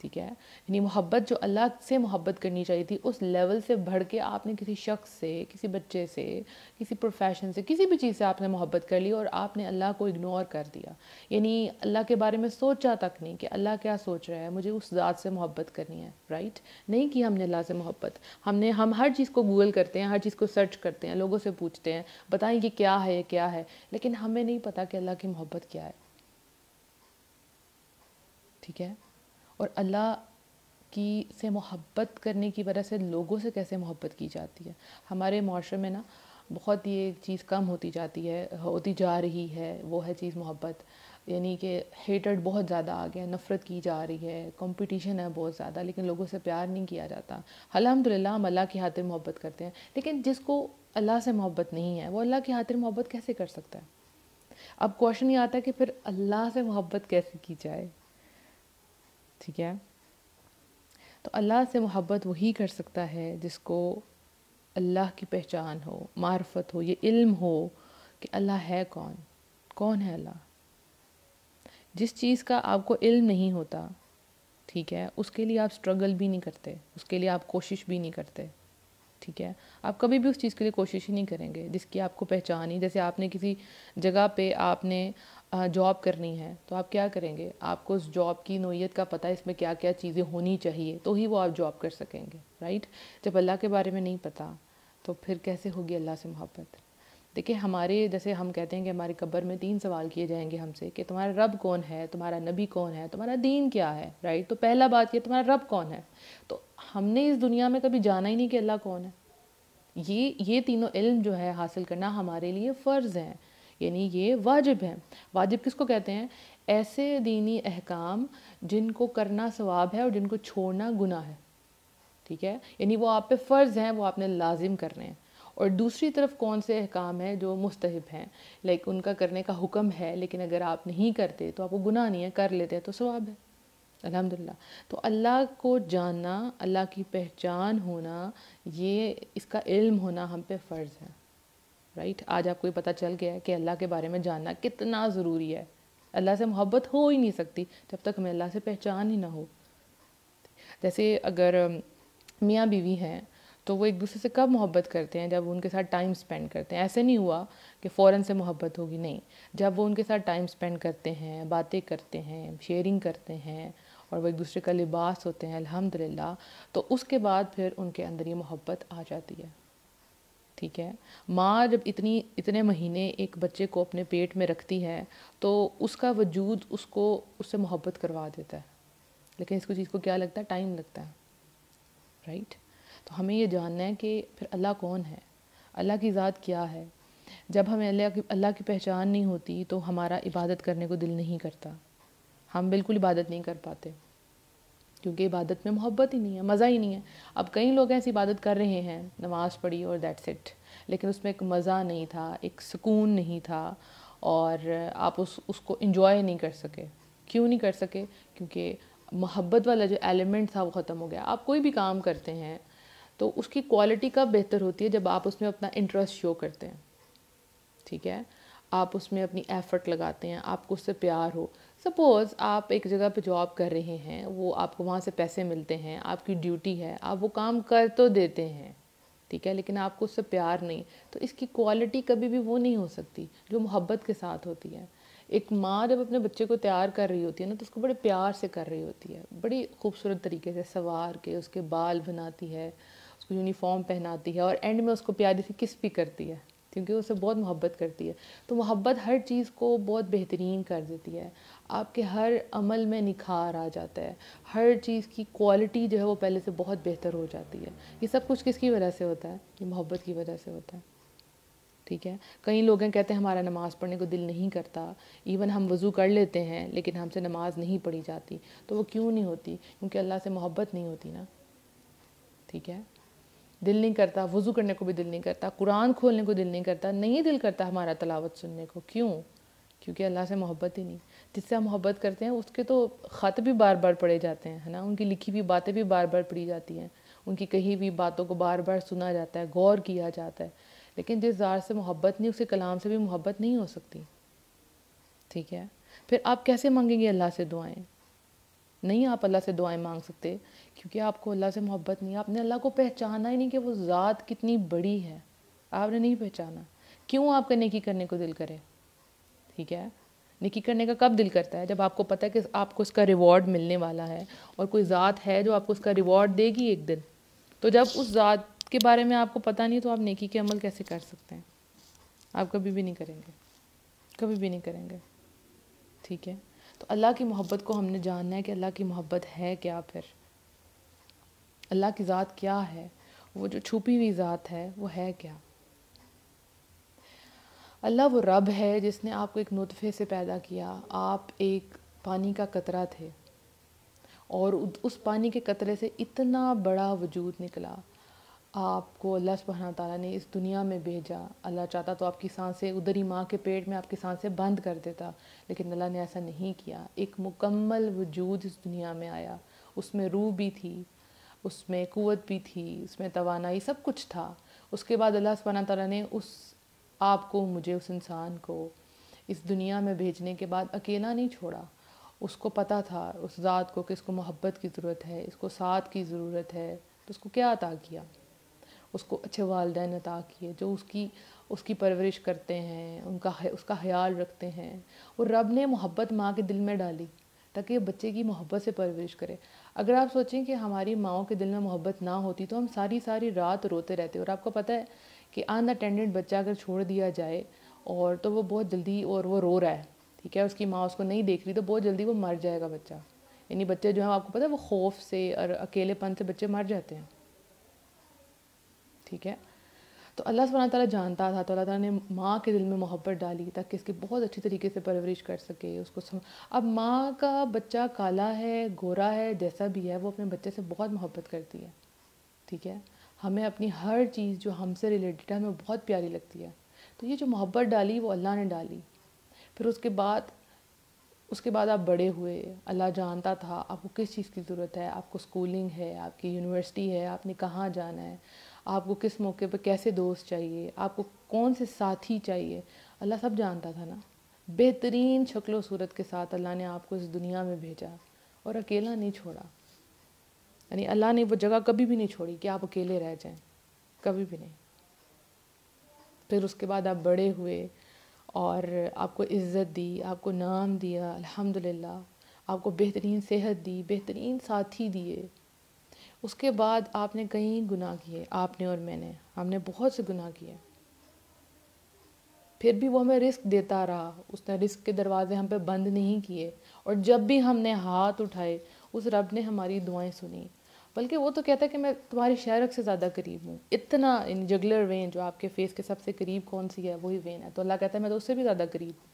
ٹھیک ہے. یعنی محبت جو اللہ سے محبت کرنی چاہیے تھی اس لیول سے بڑھ کے آپ نے کسی شخص سے, کسی بچے سے, کسی پروفیشن سے, کسی بھی چیز سے آپ نے محبت کر لی اور آپ نے اللہ کو اگنور کر دیا. یعنی اللہ کے بارے میں سوچا تک نہیں کہ اللہ کیا سوچ رہا ہے, مجھے اس ذات سے محبت کرنی ہے. رائٹ, نہیں کی ہم نے اللہ سے محبت. ہم ہر چیز کو گوگل کرتے ہیں, ہر چیز کو سرچ کرتے ہیں, لوگوں سے پوچھتے ہیں بتائیں کہ کیا ہے, کیا ہے, لیکن ہمیں نہیں پتہ کہ اللہ کی محبت کیا ہے. ٹھیک ہے. اور اللہ کی سے محبت کرنے کی وجہ سے لوگوں سے کیسے محبت کی جاتی ہے. ہمارے معاشرے میں نا بہت یہ چیز کم ہوتی جاتی ہے, ہوتی جا رہی ہے, وہ ہے چیز محبت. یعنی کہ ہیٹڈ بہت زیادہ آ گیا, نفرت کی جا رہی ہے, کمپٹیشن ہے بہت زیادہ, لیکن لوگوں سے پیار نہیں کیا جاتا. الحمدللہ ہم اللہ کی خاطر محبت کرتے ہیں, لیکن جس کو اللہ سے محبت نہیں ہے وہ اللہ کی خاطر محبت کیسے کر سکتا ہے. اب کوشچن یہ آتا ہے کہ پھر اللہ سے محبت کیسے کی جائے. ٹھیک ہے. تو اللہ سے محبت وہی کر سکتا ہے جس کو اللہ کی پہچان ہو, معرفت ہو, یہ علم ہو کہ اللہ ہے کون, کون ہے اللہ. جس چیز کا آپ کو علم نہیں ہوتا, ٹھیک ہے, اس کے لیے آپ سٹرگل بھی نہیں کرتے, اس کے لیے آپ کوشش بھی نہیں کرتے. ٹھیک ہے. آپ کبھی بھی اس چیز کے لیے کوشش ہی نہیں کریں گے جس کی آپ کو پہچان ہی. جیسے آپ نے کسی جگہ پہ آپ نے جاب کرنی ہے تو آپ کیا کریں گے, آپ کو اس جاب کی نوعیت کا پتہ ہے, اس میں کیا کیا چیزیں ہونی چاہیے, تو ہی وہ آپ جاب کر سکیں گے. رائٹ. جب اللہ کے بارے میں نہیں پتہ تو پھر کیسے ہوگی اللہ سے محبت. دیکھیں ہمارے جیسے ہم کہتے ہیں کہ ہماری قبر میں 3 سوال کیے جائیں گے ہم سے کہ تمہارا رب کون ہے, تمہارا نبی کون ہے, تمہارا دین کیا ہے. رائٹ. تو پہلا بات یہ تمہارا رب کون ہے. تو ہم نے اس دنیا میں کبھی جانا ہی نہیں کہ اللہ کون ہے. یہ تینوں علم جو ہے حاصل کرنا ہمارے لیے فرض ہیں, یعنی یہ واجب ہیں. واجب کس کو کہتے ہیں؟ ایسے دینی احکام جن کو کرنا ثواب ہے اور جن کو چھوڑنا گناہ ہے. ٹھیک ہے. یعنی وہ آپ پہ فرض ہیں, وہ آپ نے لازم کرنے ہیں. اور دوسری طرف کون سے احکام ہیں جو مستحب ہیں, لائک ان کا کرنے کا حکم ہے, لیکن اگر آپ نہیں کرتے تو آپ کو گناہ نہیں ہے, کر لیتے ہیں تو ثواب ہے. الحمدللہ. تو اللہ کو جاننا, اللہ کی پہچان ہونا, یہ اس کا علم ہونا ہم پہ فرض ہے. رائٹ. آج آپ کو یہ پتہ چل گیا ہے کہ اللہ کے بارے میں جاننا کتنا ضروری ہے. اللہ سے محبت ہو ہی نہیں سکتی جب تک ہمیں اللہ سے پہچان ہی نہ ہو. جیسے اگر میاں بیوی ہیں تو وہ ایک دوسرے سے کب محبت کرتے ہیں؟ جب ان کے ساتھ ٹائم سپینڈ کرتے ہیں. ایسے نہیں ہوا کہ فوراً سے محبت ہوگی, نہیں. جب وہ ان کے ساتھ ٹائم سپینڈ کرتے ہیں, باتیں کرتے ہیں, شیئرنگ کرتے ہیں, اور وہ ایک دوسرے کا لباس ہوتے ہیں الحمدللہ, تو اس کے بعد پھر ان کے اندر یہ محبت آ جاتی ہے. ٹھیک ہے. ماں جب اتنے مہینے ایک بچے کو اپنے پیٹ میں رکھتی ہے تو اس کا وجود اس سے محبت کروا دیتا ہے, لیکن اس کو چیز کو کیا لگتا ہے؟ ٹائم لگتا ہے. رائٹ. تو ہمیں یہ جاننا ہے کہ پھر اللہ کون ہے, اللہ کی ذات کیا ہے. جب ہمیں اللہ کی پہچان نہیں ہوتی تو ہمارا عبادت کرنے کو دل نہیں کرتا, ہم بالکل عبادت نہیں کر پاتے, کیونکہ عبادت میں محبت ہی نہیں ہے, مزہ ہی نہیں ہے. اب کئی لوگ ایسی عبادت کر رہے ہیں, نماز پڑھی اور دیٹس اٹ, لیکن اس میں ایک مزہ نہیں تھا, ایک سکون نہیں تھا, اور آپ اس کو انجوائے نہیں کر سکے. کیوں نہیں کر سکے؟ کیونکہ محبت والا جو ایلیمنٹ تھا وہ ختم ہو گیا. آپ کوئی بھی کام کرتے ہیں تو اس کی کوالٹی کب بہتر ہوتی ہے؟ جب آپ اس میں اپنا انٹرسٹ شو کرتے ہیں. ٹھیک ہے. آپ اس میں اپنی ایفرٹ لگاتے ہیں, آپ کو اس سے پیار ہو. سپوز آپ ایک جگہ پہ جاب کر رہے ہیں, وہ آپ کو وہاں سے پیسے ملتے ہیں, آپ کی ڈیوٹی ہے, آپ وہ کام کر تو دیتے ہیں, ٹھیک ہے, لیکن آپ کو اس سے پیار نہیں, تو اس کی کوالٹی کبھی بھی وہ نہیں ہو سکتی جو محبت کے ساتھ ہوتی ہے. ایک ماں جب اپنے بچے کو تیار کر رہی ہوتی ہے نا, تو اس کو بڑے پیار سے کر رہی ہوتی ہے, بڑی خوبصورت طریقے سے سنوار کے اس کے بال بناتی ہے, اس کو یونیفارم پہناتی ہے, اور اینڈ میں اس کو پیاری سی کس بھی کرتی ہے, کیونکہ اسے بہت محبت کرتی ہے. تو محبت ہر چیز کو بہت بہترین کر دیتی ہے. آپ کے ہر عمل میں نکھار آ جاتا ہے, ہر چیز کی کوالٹی جو ہے وہ پہلے سے بہت بہتر ہو جاتی ہے. یہ سب کچھ کس کی وجہ سے ہوتا ہے؟ یہ محبت کی وجہ سے ہوتا ہے. ٹھیک ہے. کئی لوگ ہیں کہتے ہیں ہمارا نماز پڑھنے کو دل نہیں کرتا, ایون ہم وضو کر لیتے ہیں لیکن ہم سے نماز نہیں پڑھی جاتی. تو وہ کیوں نہیں ہوتی؟ کیونکہ اللہ سے محبت نہیں ہوتی نا. ٹھیک ہے. دل نہیں کرتا, وضو کرنے کو بھی دل نہیں کرتا, قرآن کھولنے کو دل نہیں کرتا, نہیں دل کرتا ہمارا تلاوت سننے کو. کیوں؟ کیونکہ اللہ سے محبت ہی نہیں. جس سے ہم محبت کرتے ہیں اس کے تو خط بھی بار بار پڑھے جاتے ہیں, ہے نا, ان کی لکھی ہوئی باتیں بھی بار بار پڑھی جاتی ہیں, ان کی کہی ہوئی باتوں کو بار بار سنا جاتا ہے, غور کیا جاتا ہے. لیکن جس ذات سے محبت نہیں, اس کے کلام سے بھی محبت نہیں ہو سکتی. ٹھیک ہے. پھر آپ کیسے مانگیں گے اللہ سے دعائیں؟ نہیں آپ اللہ سے دعائیں مانگ سکتے کیونکہ آپ کو اللہ سے محبت نہیں. آپ نے اللہ کو پہچانا ہی نہیں کہ وہ ذات کتنی بڑی ہے. آپ نے نہیں پہچانا. کیوں آپ کا نیکی کرنے کو دل کرے؟ ٹھیک ہے. نیکی کرنے کا کب دل کرتا ہے؟ جب آپ کو پتہ ہے کہ آپ کو اس کا ریوارڈ ملنے والا ہے اور کوئی ذات ہے جو آپ کو اس کا ریوارڈ دے گی ایک دن. تو جب اس ذات کے بارے میں آپ کو پتہ نہیں تو آپ نیکی کے عمل کیسے کر سکتے ہیں؟ آپ کبھی بھی نہیں کریں گے, کبھی بھی نہیں کریں گے. ٹھیک ہے. تو اللہ کی محبت کو ہم نے جاننا ہے کہ اللہ کی محبت ہے کیا. پھر اللہ کی ذات کیا ہے؟ وہ جو چھپی ہوئی ذات ہے وہ ہے کیا؟ اللہ وہ رب ہے جس نے آپ کو ایک نطفے سے پیدا کیا. آپ ایک پانی کا قطرہ تھے اور اس پانی کے قطرے سے اتنا بڑا وجود نکلا. آپ کو اللہ سبحانہ تعالیٰ نے اس دنیا میں بھیجا. اللہ چاہتا تو آپ کی سانسیں ادھر ہی ماں کے پیٹ میں آپ کی سانسیں بند کر دیتا, لیکن اللہ نے ایسا نہیں کیا. ایک مکمل وجود اس دنیا میں آیا. اس میں روح بھی تھی, اس میں قوت بھی تھی, اس میں توانائی, سب کچھ تھا. اس کے بعد اللہ سبحانہ تعالیٰ نے آپ کو, مجھے, اس انسان کو اس دنیا میں بھیجنے کے بعد اکیلا نہیں چھوڑا. اس کو پتہ تھا اس ذات کو کہ اس کو محبت کی ضرورت ہے, اس کو ساتھ کی ضرورت ہے. تو اس کو کیا عطا کیا؟ اس کو اچھے والدین عطا کیے جو اس کی پرورش کرتے ہیں, اس کا خیال رکھتے ہیں. اور رب نے محبت ماں کے دل میں ڈالی تاکہ بچے کی محبت سے پرورش کرے. اگر آپ سوچیں کہ ہماری ماؤں کے دل میں محبت نہ ہوتی تو ہم ساری ساری رات روتے رہتے. اور آپ کو پتہ ہے کہ ان اٹینڈنٹ بچہ اگر چھوڑ دیا جائے اور تو وہ بہت جلدی, اور وہ رو رہا ہے, ٹھیک ہے, اس کی ماں اس کو نہیں دیکھ رہی, تو بہت جلدی وہ مر جائے گا بچہ. یعنی بچے جو ہیں آپ کو پتہ ہے وہ خوف سے اور اکیلے پن سے بچے مر جاتے ہیں. ٹھیک ہے. تو اللہ سبحانہ تعالیٰ جانتا تھا, تو اللہ تعالیٰ نے ماں کے دل میں محبت ڈالی تاکہ اس کی بہت اچھی طریقے سے پرورش کر سکے. اس کو اب ماں کا بچہ کالا ہے, گورا ہے, جیسا بھی ہے, وہ اپنے بچے سے بہت محبت کرتی ہے. ٹھیک ہے. ہمیں اپنی ہر چیز جو ہم سے ریلیٹڈ ہے ہمیں بہت پیاری لگتی ہے. تو یہ جو محبت ڈالی وہ اللہ نے ڈالی. پھر اس کے بعد آپ بڑے ہوئے. اللہ جانتا تھا آپ کو کس چیز کی ضرورت ہے. آپ کو اسکولنگ ہے, آپ کی یونیورسٹی ہے, آپ نے کہاں جانا ہے, آپ کو کس موقع پہ کیسے دوست چاہیے, آپ کو کون سے ساتھی چاہیے. اللہ سب جانتا تھا نا. بہترین شکل و صورت کے ساتھ اللہ نے آپ کو اس دنیا میں بھیجا اور اکیلا نہیں چھوڑا. یعنی اللہ نے وہ جگہ کبھی بھی نہیں چھوڑی کہ آپ اکیلے رہ جائیں, کبھی بھی نہیں. پھر اس کے بعد آپ بڑے ہوئے اور آپ کو عزت دی, آپ کو نام دیا, الحمدللہ, آپ کو بہترین صحت دی, بہترین ساتھی دیے. اس کے بعد آپ نے کئی گناہ کیے, آپ نے اور میں نے, ہم نے بہت سے گناہ کیے. پھر بھی وہ ہمیں رزق دیتا رہا. اس نے رزق کے دروازے ہم پہ بند نہیں کیے. اور جب بھی ہم نے ہاتھ اٹھائے اس رب نے ہماری دعائیں سنی. بلکہ وہ تو کہتا ہے کہ میں تمہاری شہرک سے زیادہ قریب ہوں. اتنا جگلر وین جو آپ کے فیس کے سب سے قریب کون سی ہے وہی وین ہے. تو اللہ کہتا ہے میں تو اس سے بھی زیادہ قریب ہوں.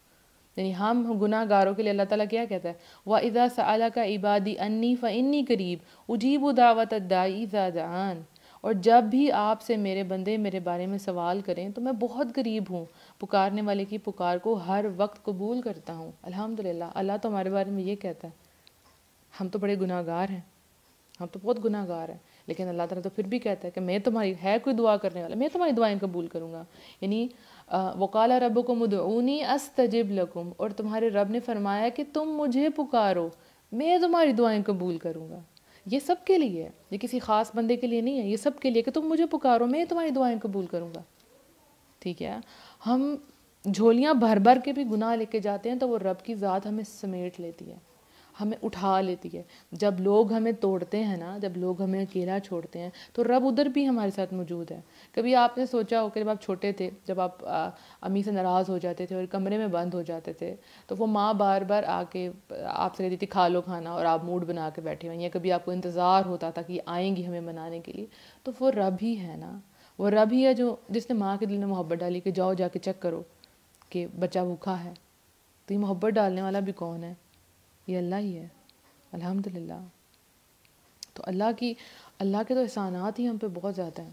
یعنی ہم گناہ گاروں کے لیے اللہ تعالیٰ کیا کہتا ہے, وَإِذَا سَأَلَكَ عِبَادِي أَنِّي فَإِنِّي قَرِيبٌ أُجِيبُ دَعْوَةَ الدَّاعِ إِذَا دَعَانِ. اور جب بھی آپ سے میرے بندے میرے بارے میں سوال کریں تو میں بہت قریب ہوں, پکارنے والے کی پکار کو ہر وقت قبول کرتا ہوں. الحمدللہ. اللہ تو ہمارے بارے میں یہ کہتا ہے. ہم تو بڑے گناہ گار ہیں, ہم تو بہت گناہ گار ہیں, لیکن اللہ تعالیٰ تو پھر بھی کہتا ہے کہ میں تمہاری, ہے کوئی دعا کرنے والا, میں تمہاری دعائیں قبول کروں گا. یعنی وَقَالَ رَبُّكُمُ ادْعُونِي أَسْتَجِبْ لَكُمْ. اور تمہارے رب نے فرمایا کہ تم مجھے پکارو, میں تمہاری دعائیں قبول کروں گا. یہ سب کے لیے ہے, یہ کسی خاص بندے کے لیے نہیں ہے, یہ سب کے لیے کہ تم مجھے پکارو, میں تمہاری دعائیں قبول کروں گا. ٹھیک ہے. ہم جھولیاں بھر بھر کے بھی گناہ لے کے جاتے ہیں تو وہ رب کی ذات ہمیں سمیٹ لیتی ہے, ہمیں اٹھا لیتی ہے. جب لوگ ہمیں توڑتے ہیں نا, جب لوگ ہمیں اکیلا چھوڑتے ہیں تو رب ادھر بھی ہمارے ساتھ موجود ہے. کبھی آپ نے سوچا ہو کہ جب آپ چھوٹے تھے, جب آپ امی سے ناراض ہو جاتے تھے اور کمرے میں بند ہو جاتے تھے تو وہ ماں بار بار آ کے آپ سے کہتی تھی کھا لو کھانا, اور آپ موڈ بنا کے بیٹھے ہوئے, یا کبھی آپ کو انتظار ہوتا تھا کہ آئیں گی ہمیں منانے کے لیے. تو وہ رب ہی ہے نا, وہ رب ہی ہے جو جس نے ماں کے دل میں محبت ڈالی کہ جاؤ جا کے چیک کرو کہ بچہ بھوکا ہے. تو یہ محبت ڈالنے والا بھی کون ہے؟ یہ اللہ ہی ہے. الحمدللہ. تو اللہ کے تو احسانات ہی ہم پہ بہت زیادہ ہیں.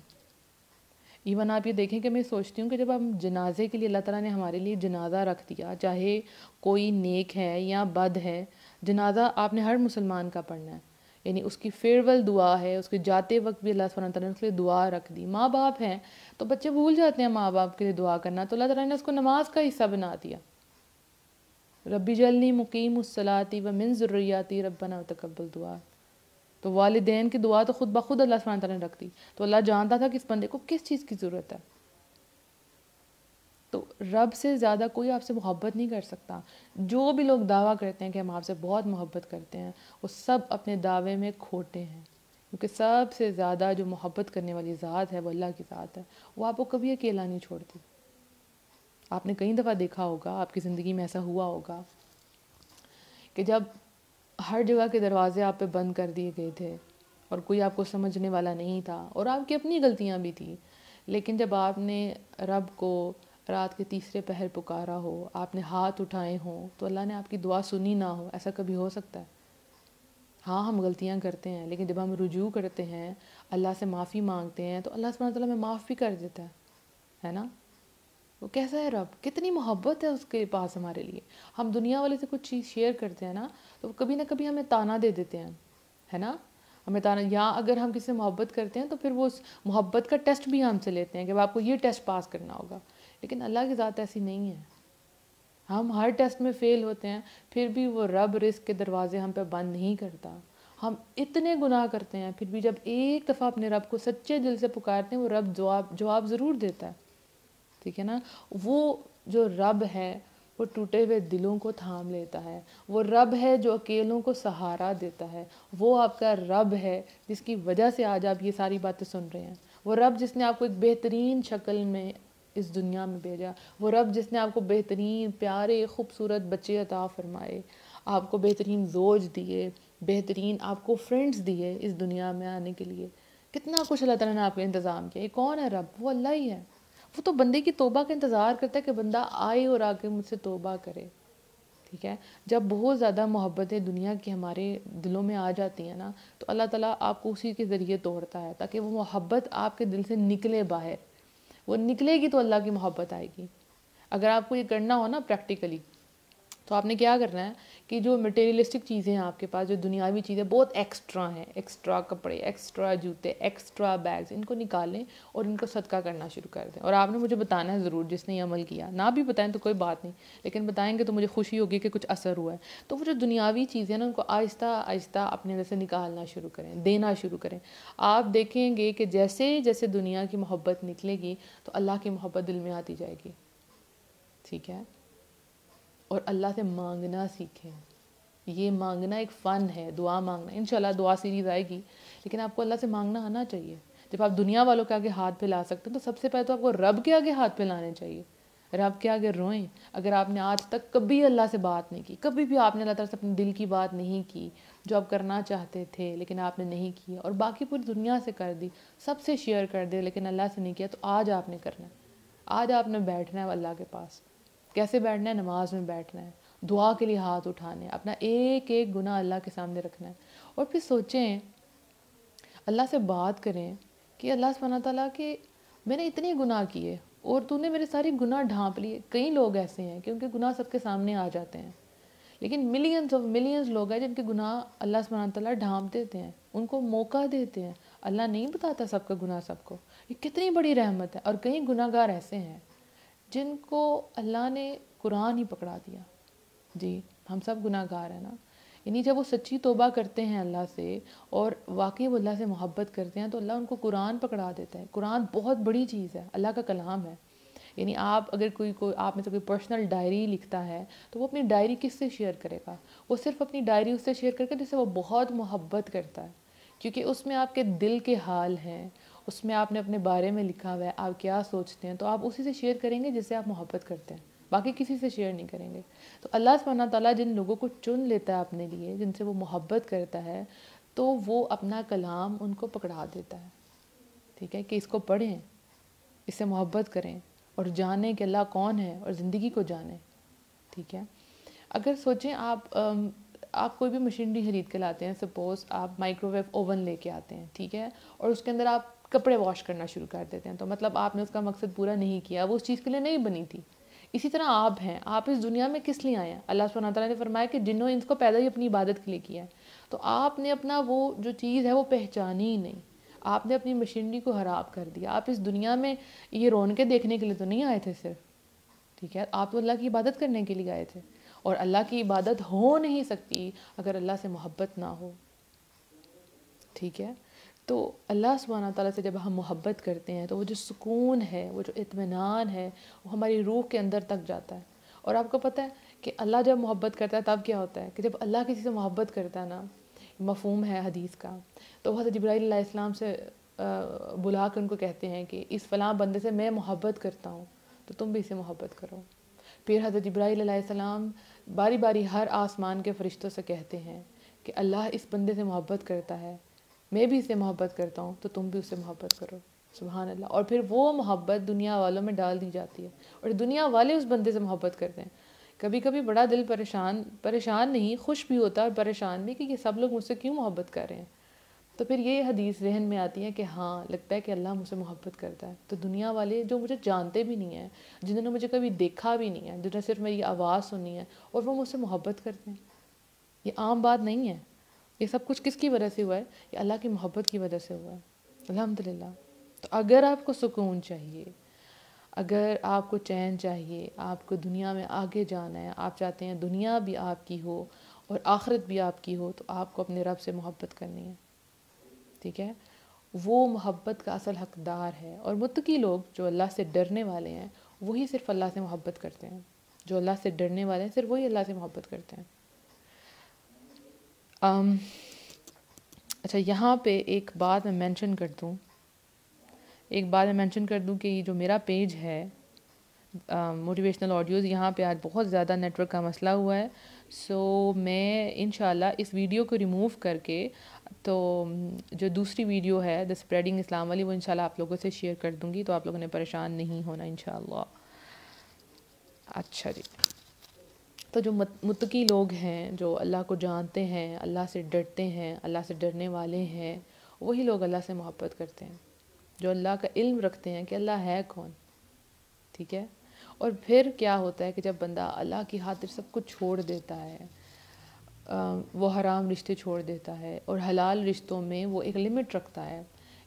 ایون آپ یہ دیکھیں کہ میں سوچتی ہوں کہ جب ہم جنازے کے لیے اللہ تعالیٰ نے ہمارے لیے جنازہ رکھ دیا, چاہے کوئی نیک ہے یا بد ہے, جنازہ آپ نے ہر مسلمان کا پڑھنا ہے. یعنی اس کی فیئرویل دعا ہے, اس کے جاتے وقت بھی اللہ سبحانہ تعالیٰ نے اس کے لیے دعا رکھ دی. ماں باپ ہیں تو بچے بھول جاتے ہیں ماں باپ کے لیے دعا کرنا, تو اللہ تعالیٰ نے اس کو نماز کا حصہ بنا دیا. ربی جعلنی مقیم الصلاۃ ومن ذریاتی ربنا وتقبل دعا. تو والدین کی دعا تو خود بخود اللہ سبحانہ تعالیٰ نے رکھ دی. تو اللہ جانتا تھا کہ اس بندے کو کس چیز کی ضرورت ہے. تو رب سے زیادہ کوئی آپ سے محبت نہیں کر سکتا. جو بھی لوگ دعویٰ کرتے ہیں کہ ہم آپ سے بہت محبت کرتے ہیں، وہ سب اپنے دعوے میں کھوٹے ہیں. کیونکہ سب سے زیادہ جو محبت کرنے والی ذات ہے وہ اللہ کی ذات ہے. وہ آپ کو کبھی اکیلا نہیں چھوڑتی. آپ نے کئی دفعہ دیکھا ہوگا، آپ کی زندگی میں ایسا ہوا ہوگا کہ جب ہر جگہ کے دروازے آپ پہ بند کر دیے گئے تھے اور کوئی آپ کو سمجھنے والا نہیں تھا اور آپ کی اپنی غلطیاں بھی تھیں، لیکن جب آپ نے رب کو رات کے تیسرے پہر پکارا ہو، آپ نے ہاتھ اٹھائے ہوں، تو اللہ نے آپ کی دعا سنی نہ ہو. ایسا کبھی ہو سکتا ہے؟ ہاں، ہم غلطیاں کرتے ہیں، لیکن جب ہم رجوع کرتے ہیں، اللہ سے معافی مانگتے ہیں، تو اللہ سبحانہ تعالیٰ ہمیں معاف بھی کر دیتا ہے نا. وہ کیسا ہے رب، کتنی محبت ہے اس کے پاس ہمارے لیے. ہم دنیا والے سے کچھ چیز شیئر کرتے ہیں نا، تو وہ کبھی نہ کبھی ہمیں تانا دے دیتے ہیں، ہے نا. ہمیں تانا، یا اگر ہم کسی سے محبت کرتے ہیں تو پھر وہ اس محبت کا ٹیسٹ بھی ہم سے لیتے ہیں کہ آپ کو یہ ٹیسٹ پاس کرنا ہوگا. لیکن اللہ کی ذات ایسی نہیں ہے. ہم ہر ٹیسٹ میں فیل ہوتے ہیں، پھر بھی وہ رب رزق کے دروازے ہم پہ بند نہیں کرتا. ہم اتنے گناہ کرتے ہیں، پھر بھی جب ایک دفعہ اپنے رب کو سچے دل سے پکارتے ہیں، وہ رب جواب ضرور دیتا ہے. ٹھیک ہے نا. وہ جو رب ہے وہ ٹوٹے ہوئے دلوں کو تھام لیتا ہے. وہ رب ہے جو اکیلوں کو سہارا دیتا ہے. وہ آپ کا رب ہے جس کی وجہ سے آج آپ یہ ساری باتیں سن رہے ہیں. وہ رب جس نے آپ کو ایک بہترین شکل میں اس دنیا میں بھیجا. وہ رب جس نے آپ کو بہترین پیارے خوبصورت بچے عطا فرمائے، آپ کو بہترین زوج دیے، بہترین آپ کو فرینڈز دیے اس دنیا میں آنے کے لیے. کتنا کچھ اللہ تعالیٰ نے آپ کا انتظام کیا. یہ کون ہے رب؟ وہ اللہ ہی ہے. وہ تو بندے کی توبہ کا انتظار کرتا ہے کہ بندہ آئے اور آ کے مجھ سے توبہ کرے. ٹھیک ہے. جب بہت زیادہ محبتیں دنیا کی ہمارے دلوں میں آ جاتی ہیں نا، تو اللہ تعالیٰ آپ کو اسی کے ذریعے توڑتا ہے تاکہ وہ محبت آپ کے دل سے نکلے باہر. وہ نکلے گی تو اللہ کی محبت آئے گی. اگر آپ کو یہ کرنا ہو نا پریکٹیکلی، تو آپ نے کیا کرنا ہے کہ جو مٹیریلسٹک چیزیں ہیں آپ کے پاس، جو دنیاوی چیزیں بہت ایکسٹرا ہیں، ایکسٹرا کپڑے، ایکسٹرا جوتے، ایکسٹرا بیگز، ان کو نکالیں اور ان کو صدقہ کرنا شروع کر دیں. اور آپ نے مجھے بتانا ہے ضرور، جس نے یہ عمل کیا. نہ بھی بتائیں تو کوئی بات نہیں، لیکن بتائیں گے تو مجھے خوشی ہوگی کہ کچھ اثر ہوا ہے. تو وہ جو دنیاوی چیزیں ہیں نا، ان کو آہستہ آہستہ اپنے اندر سے نکالنا شروع کریں، دینا شروع کریں. آپ دیکھیں گے کہ جیسے جیسے دنیا کی محبت نکلے گی تو اللہ کی محبت دل میں آتی جائے گی. ٹھیک ہے. اور اللہ سے مانگنا سیکھیں. یہ مانگنا ایک فن ہے، دعا مانگنا. انشاءاللہ دعا سیریز آئے گی، لیکن آپ کو اللہ سے مانگنا آنا چاہیے. جب آپ دنیا والوں کے آگے ہاتھ پھیلا سکتے ہیں تو سب سے پہلے تو آپ کو رب کے آگے ہاتھ پھیلانے چاہیے. رب کے آگے روئیں. اگر آپ نے آج تک کبھی اللہ سے بات نہیں کی، کبھی بھی آپ نے اللہ تعالیٰ سے اپنے دل کی بات نہیں کی جو آپ کرنا چاہتے تھے لیکن آپ نے نہیں کی، اور باقی پوری دنیا سے کر دی، سب سے شیئر کر دے لیکن اللہ سے نہیں کیا، تو آج آپ نے کرنا ہے. آج آپ نے بیٹھنا ہے اللہ کے پاس. کیسے بیٹھنا ہے؟ نماز میں بیٹھنا ہے، دعا کے لیے ہاتھ اٹھانے، اپنا ایک ایک گناہ اللہ کے سامنے رکھنا ہے. اور پھر سوچیں، اللہ سے بات کریں کہ اللہ سبحانہ تعالیٰ کہ میں نے اتنے گناہ کیے اور تو نے میرے سارے گناہ ڈھانپ لیے. کئی لوگ ایسے ہیں کہ ان کے گناہ سب کے سامنے آ جاتے ہیں، لیکن ملینز لوگ ہیں جن کے گناہ اللہ سبحانہ تعالیٰ ڈھانپ دیتے ہیں، ان کو موقع دیتے ہیں. اللہ نہیں بتاتا سب کا گناہ سب کو. یہ کتنی بڑی رحمت ہے. اور کئی گناہ گار ایسے ہیں جن کو اللہ نے قرآن ہی پکڑا دیا. جی، ہم سب گناہ گار ہیں نا. یعنی جب وہ سچی توبہ کرتے ہیں اللہ سے اور واقعی وہ اللہ سے محبت کرتے ہیں تو اللہ ان کو قرآن پکڑا دیتا ہے. قرآن بہت بڑی چیز ہے، اللہ کا کلام ہے. یعنی آپ اگر کوئی آپ میں سے کوئی پرسنل ڈائری لکھتا ہے تو وہ اپنی ڈائری کس سے شیئر کرے گا؟ وہ صرف اپنی ڈائری اس سے شیئر کرے گا جس سے وہ بہت محبت کرتا ہے، کیونکہ اس میں آپ کے دل کے حال ہیں، اس میں آپ نے اپنے بارے میں لکھا ہوا ہے، آپ کیا سوچتے ہیں، تو آپ اسی سے شیئر کریں گے جس سے آپ محبت کرتے ہیں. باقی کسی سے شیئر نہیں کریں گے. تو اللہ سبحانہ تعالیٰ جن لوگوں کو چن لیتا ہے اپنے لیے، جن سے وہ محبت کرتا ہے، تو وہ اپنا کلام ان کو پکڑا دیتا ہے. ٹھیک ہے، کہ اس کو پڑھیں، اس سے محبت کریں اور جانیں کہ اللہ کون ہے اور زندگی کو جانیں. ٹھیک ہے. اگر سوچیں آپ کوئی بھی مشینری خرید کے لاتے ہیں، سپوز آپ مائکرو ویو اوون لے کے آتے ہیں، ٹھیک ہے، اور اس کے اندر آپ کپڑے واش کرنا شروع کر دیتے ہیں، تو مطلب آپ نے اس کا مقصد پورا نہیں کیا، وہ اس چیز کے لیے نہیں بنی تھی. اسی طرح آپ ہیں، آپ اس دنیا میں کس لیے آئے ہیں؟ اللہ سبحانہ تعالیٰ نے فرمایا کہ جنوں انس کو پیدا ہی اپنی عبادت کے لیے کیا ہے. تو آپ نے اپنا وہ جو چیز ہے وہ پہچانی ہی نہیں. آپ نے اپنی مشینری کو خراب کر دیا. آپ اس دنیا میں یہ رونقیں دیکھنے کے لیے تو نہیں آئے تھے صرف. ٹھیک ہے، آپ تو اللہ کی عبادت کرنے کے لیے آئے تھے. اور اللہ کی عبادت ہو نہیں سکتی اگر اللہ سے محبت نہ ہو. ٹھیک ہے. تو اللہ سبحانہ تعالیٰ سے جب ہم محبت کرتے ہیں تو وہ جو سکون ہے، وہ جو اطمینان ہے، وہ ہماری روح کے اندر تک جاتا ہے. اور آپ کو پتہ ہے کہ اللہ جب محبت کرتا ہے تب کیا ہوتا ہے کہ جب اللہ کسی سے محبت کرتا ہے نا، مفہوم ہے حدیث کا، تو وہ حضرت جبرائیل علیہ السلام سے بلا کر ان کو کہتے ہیں کہ اس فلاں بندے سے میں محبت کرتا ہوں تو تم بھی اسے محبت کرو. پھر حضرت جبرائیل علیہ السلام باری باری ہر آسمان کے فرشتوں سے کہتے ہیں کہ اللہ اس بندے سے محبت کرتا ہے، میں بھی اسے محبت کرتا ہوں تو تم بھی اسے محبت کرو. سبحان اللہ. اور پھر وہ محبت دنیا والوں میں ڈال دی جاتی ہے اور دنیا والے اس بندے سے محبت کرتے ہیں. کبھی کبھی بڑا دل پریشان نہیں، خوش بھی ہوتا ہے اور پریشان بھی کہ یہ سب لوگ مجھ سے کیوں محبت کر رہے ہیں. تو پھر یہ حدیث ذہن میں آتی ہے کہ ہاں لگتا ہے کہ اللہ مجھ سے محبت کرتا ہے. تو دنیا والے جو مجھے جانتے بھی نہیں ہیں، جنہوں نے مجھے کبھی دیکھا بھی نہیں ہے، جنہوں نے صرف میری آواز سنی ہے، اور وہ مجھ سے محبت کرتے ہیں، یہ عام بات نہیں ہے. یہ سب کچھ کس کی وجہ سے ہوا ہے؟ یہ اللہ کی محبت کی وجہ سے ہوا ہے. الحمدللہ. تو اگر آپ کو سکون چاہیے، اگر آپ کو چین چاہیے، آپ کو دنیا میں آگے جانا ہے، آپ چاہتے ہیں دنیا بھی آپ کی ہو اور آخرت بھی آپ کی ہو، تو آپ کو اپنے رب سے محبت کرنی ہے. ٹھیک ہے. وہ محبت کا اصل حقدار ہے. اور متقی لوگ جو اللہ سے ڈرنے والے ہیں وہی صرف اللہ سے محبت کرتے ہیں. جو اللہ سے ڈرنے والے ہیں صرف وہی اللہ سے محبت کرتے ہیں. اچھا، یہاں پہ ایک بات میں مینشن کر دوں کہ یہ جو میرا پیج ہے موٹیویشنل آڈیوز، یہاں پہ آج بہت زیادہ نیٹ ورک کا مسئلہ ہوا ہے. سو میں انشاءاللہ اس ویڈیو کو ریموو کر کے تو جو دوسری ویڈیو ہے دا اسپریڈنگ اسلام والی، وہ انشاءاللہ آپ لوگوں سے شیئر کر دوں گی، تو آپ لوگوں نے پریشان نہیں ہونا انشاءاللہ. اچھا جی. تو جو متقی لوگ ہیں، جو اللہ کو جانتے ہیں، اللہ سے ڈرتے ہیں، اللہ سے ڈرنے والے ہیں، وہی لوگ اللہ سے محبت کرتے ہیں. جو اللہ کا علم رکھتے ہیں کہ اللہ ہے کون. ٹھیک ہے. اور پھر کیا ہوتا ہے کہ جب بندہ اللہ کی خاطر سب کچھ چھوڑ دیتا ہے، وہ حرام رشتے چھوڑ دیتا ہے اور حلال رشتوں میں وہ ایک لمٹ رکھتا ہے.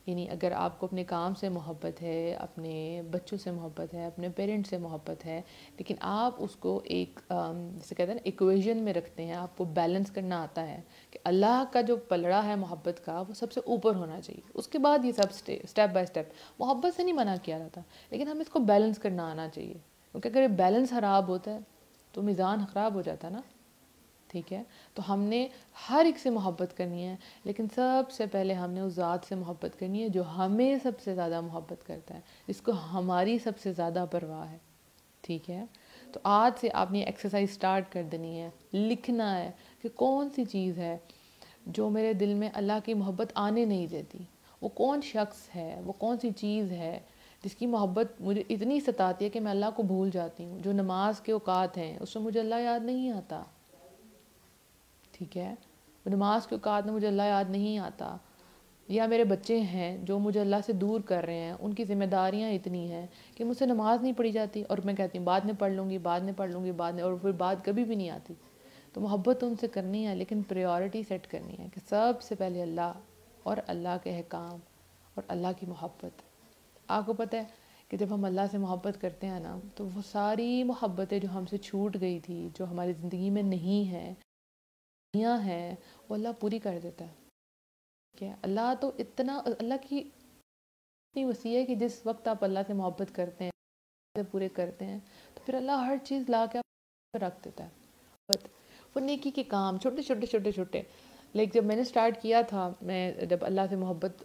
یعنی اگر آپ کو اپنے کام سے محبت ہے، اپنے بچوں سے محبت ہے، اپنے پیرنٹس سے محبت ہے، لیکن آپ اس کو ایک جیسے کہتے ہیں نا ایکویژن میں رکھتے ہیں، آپ کو بیلنس کرنا آتا ہے کہ اللہ کا جو پلڑا ہے محبت کا وہ سب سے اوپر ہونا چاہیے. اس کے بعد یہ سب اسٹیپ بائی اسٹیپ. محبت سے نہیں منع کیا جاتا، لیکن ہمیں اس کو بیلنس کرنا آنا چاہیے. کیونکہ اگر یہ بیلنس خراب ہوتا ہے تو میزان خراب ہو جاتا ہے نا. ٹھیک ہے. تو ہم نے ہر ایک سے محبت کرنی ہے، لیکن سب سے پہلے ہم نے اس ذات سے محبت کرنی ہے جو ہمیں سب سے زیادہ محبت کرتا ہے، جس کو ہماری سب سے زیادہ پرواہ ہے. ٹھیک ہے. تو آج سے آپ نے ایکسرسائز سٹارٹ کر دینی ہے. لکھنا ہے کہ کون سی چیز ہے جو میرے دل میں اللہ کی محبت آنے نہیں دیتی. وہ کون شخص ہے، وہ کون سی چیز ہے جس کی محبت مجھے اتنی ستاتی ہے کہ میں اللہ کو بھول جاتی ہوں. جو نماز کے اوقات ہیں اس میں مجھے اللہ یاد نہیں آتا. ٹھیک ہے. نماز کے اوقات میں مجھے اللہ یاد نہیں آتا. یا میرے بچے ہیں جو مجھے اللہ سے دور کر رہے ہیں، ان کی ذمہ داریاں اتنی ہیں کہ مجھ سے نماز نہیں پڑھی جاتی، اور میں کہتی ہوں بعد میں پڑھ لوں گی، بعد میں پڑھ لوں گی، بعد میں، اور پھر بعد کبھی بھی نہیں آتی. تو محبت ان سے کرنی ہے، لیکن پریورٹی سیٹ کرنی ہے کہ سب سے پہلے اللہ اور اللہ کے احکام اور اللہ کی محبت. آپ کو پتہ ہے کہ جب ہم اللہ سے محبت کرتے ہیں نا تو وہ ساری محبتیں جو ہم سے چھوٹ گئی تھی، جو ہماری زندگی میں نہیں ہے ہے، وہ اللہ پوری کر دیتا ہے. ٹھیک ہے. اللہ تو اتنا، اللہ کی اتنی وسیع ہے کہ جس وقت آپ اللہ سے محبت کرتے ہیں، پورے کرتے ہیں، تو پھر اللہ ہر چیز لا کے آپ رکھ دیتا ہے. وہ نیکی کے کام چھوٹے چھوٹے چھوٹے چھوٹے، لیکن جب میں نے سٹارٹ کیا تھا، میں جب اللہ سے محبت